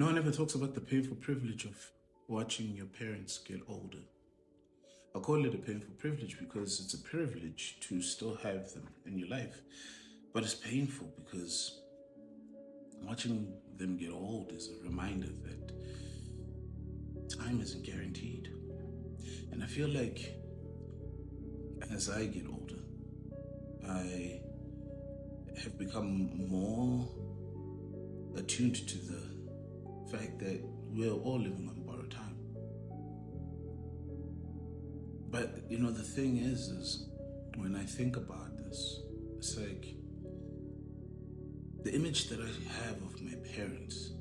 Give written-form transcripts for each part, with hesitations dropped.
No one ever talks about the painful privilege of watching your parents get older. I call it a painful privilege because it's a privilege to still have them in your life. But it's painful because watching them get old is a reminder that time isn't guaranteed. And I feel like as I get older, I have become more attuned to the fact that we're all living on borrowed time. But the thing is when I think about this, it's like the image that I have of my parents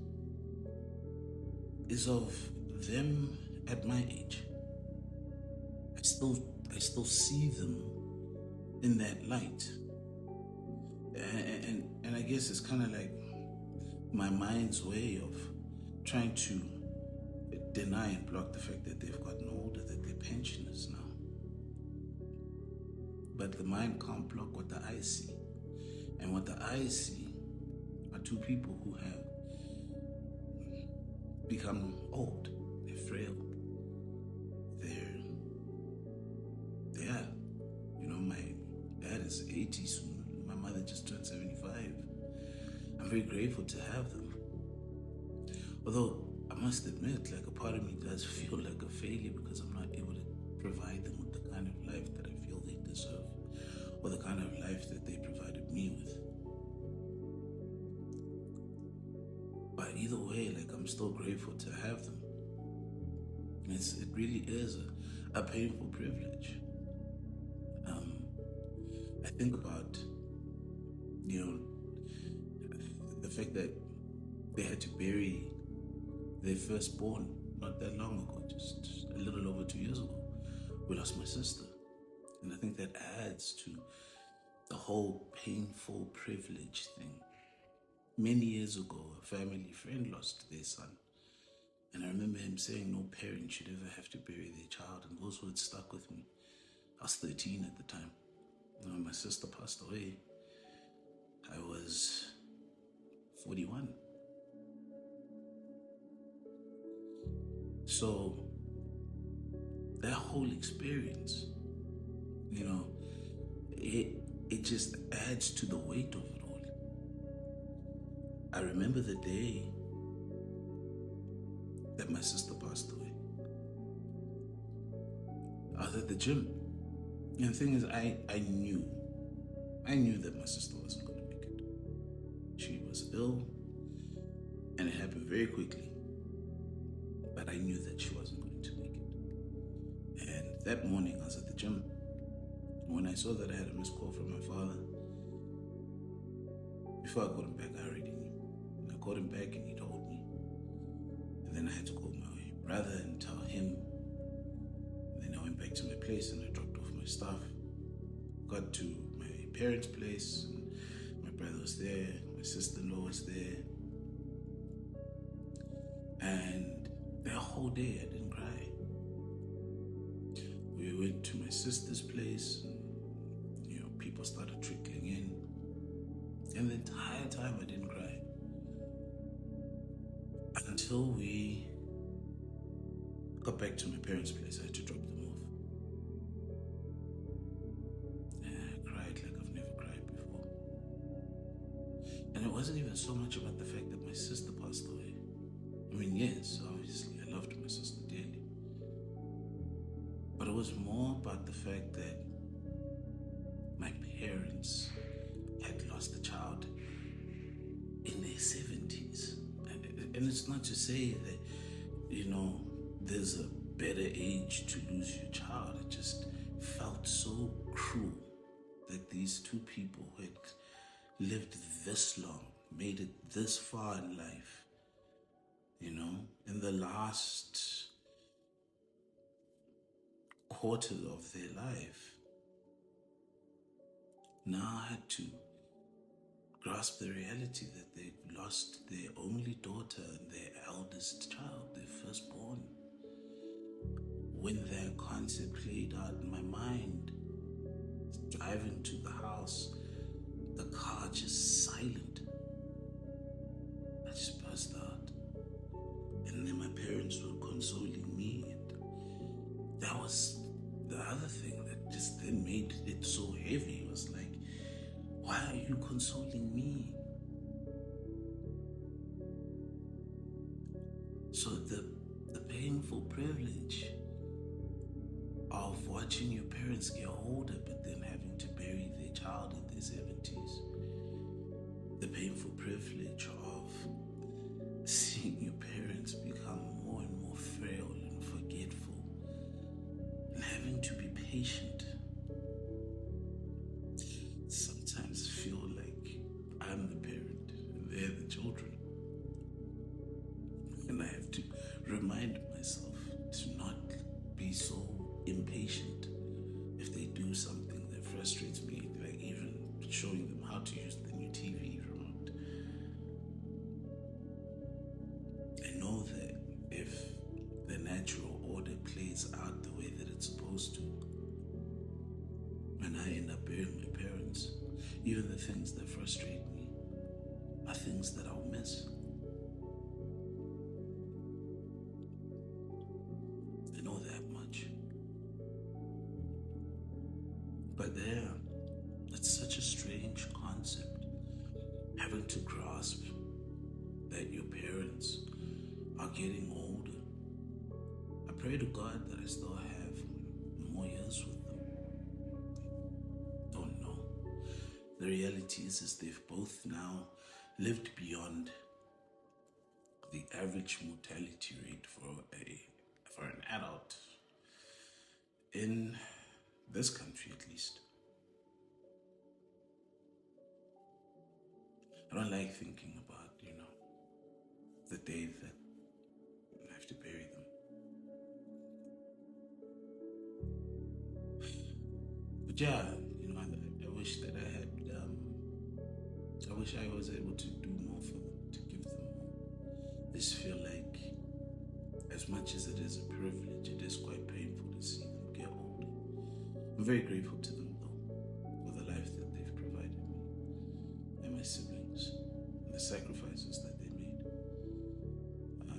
is of them at my age. I still see them in that light. And I guess it's kind of like my mind's way of trying to deny and block the fact that they've gotten older, that they're pensioners now. But the mind can't block what the eye see. And what the eye see are two people who have become old. They're frail. Yeah. My dad is 80 soon. My mother just turned 75. I'm very grateful to have them. Although I must admit, like, a part of me does feel like a failure because I'm not able to provide them with the kind of life that I feel they deserve, or the kind of life that they provided me with. But either way, like, I'm still grateful to have them. It really is a painful privilege. I think about, the fact that they had to bury their firstborn not that long ago, just a little over 2 years ago. We lost my sister. And I think that adds to the whole painful privilege thing. Many years ago, a family friend lost their son. And I remember him saying no parent should ever have to bury their child. And those words stuck with me. I was 13 at the time. When my sister passed away, I was 41. So that whole experience, it just adds to the weight of it all. I remember the day that my sister passed away. I was at the gym. And the thing is, I knew that my sister wasn't going to make it. She was ill, and it happened very quickly. But I knew that she wasn't going to make it. And that morning, I was at the gym. When I saw that I had a missed call from my father, before I called him back, I already knew. And I called him back, and he told me. And then I had to call my brother and tell him. And then I went back to my place, and I dropped off my stuff. Got to my parents' place, and my brother was there, my sister-in-law was there. And that whole day I didn't cry. We went to my sister's place, and people started trickling in. And the entire time I didn't cry. Until we got back to my parents' place, I had to drop them off. And it wasn't even so much about the fact that my sister passed away. I mean, yes, obviously, I loved my sister dearly. But it was more about the fact that my parents had lost a child in their 70s. And it's not to say that, there's a better age to lose your child. It just felt so cruel that these two people had lived this long, made it this far in life, in the last quarter of their life, now had to grasp the reality that they've lost their only daughter and their eldest child, their firstborn. When that concept played out in my mind, driving to the house, the car just silent. I just burst out. So the painful privilege of watching your parents get older but then having to bury their child in their 70s. The painful privilege of seeing your parents become more and more frail and forgetful and having to be patient. Sometimes feel like I'm the parent and they're the children. And I have to remind myself to not be so impatient if they do something that frustrates me, like even showing them how to use the new TV remote. I know that if the natural order plays out the way that it's supposed to, and I end up burying my parents, even the things that frustrate me are things that I'll miss. I know that much. But there, it's such a strange concept, having to grasp that your parents are getting older. I pray to God that I still have more years with them. Don't know. The reality is they've both now lived beyond the average mortality rate for an adult in this country, at least. I don't like thinking about, the day that I have to bury them. But yeah, I wish that I wish I was able to do more for them, to give them more. I just feel like, as much as it is a privilege, it is quite painful to see them get older. I'm very grateful to them, though, for the life that they've provided me and my siblings, and the sacrifices that they made. I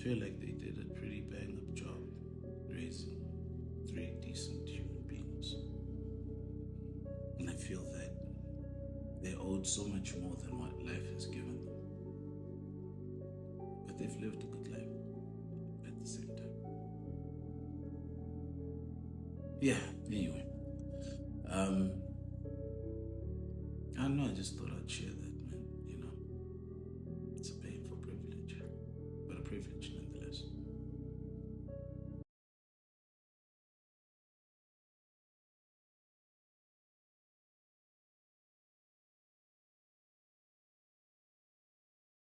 feel like they did a pretty bang-up job raising 3 decent human beings. And I feel that they're owed so much more than what life has given them. But they've lived a good life at the same time. Yeah, anyway. I don't know, I just thought I'd share that.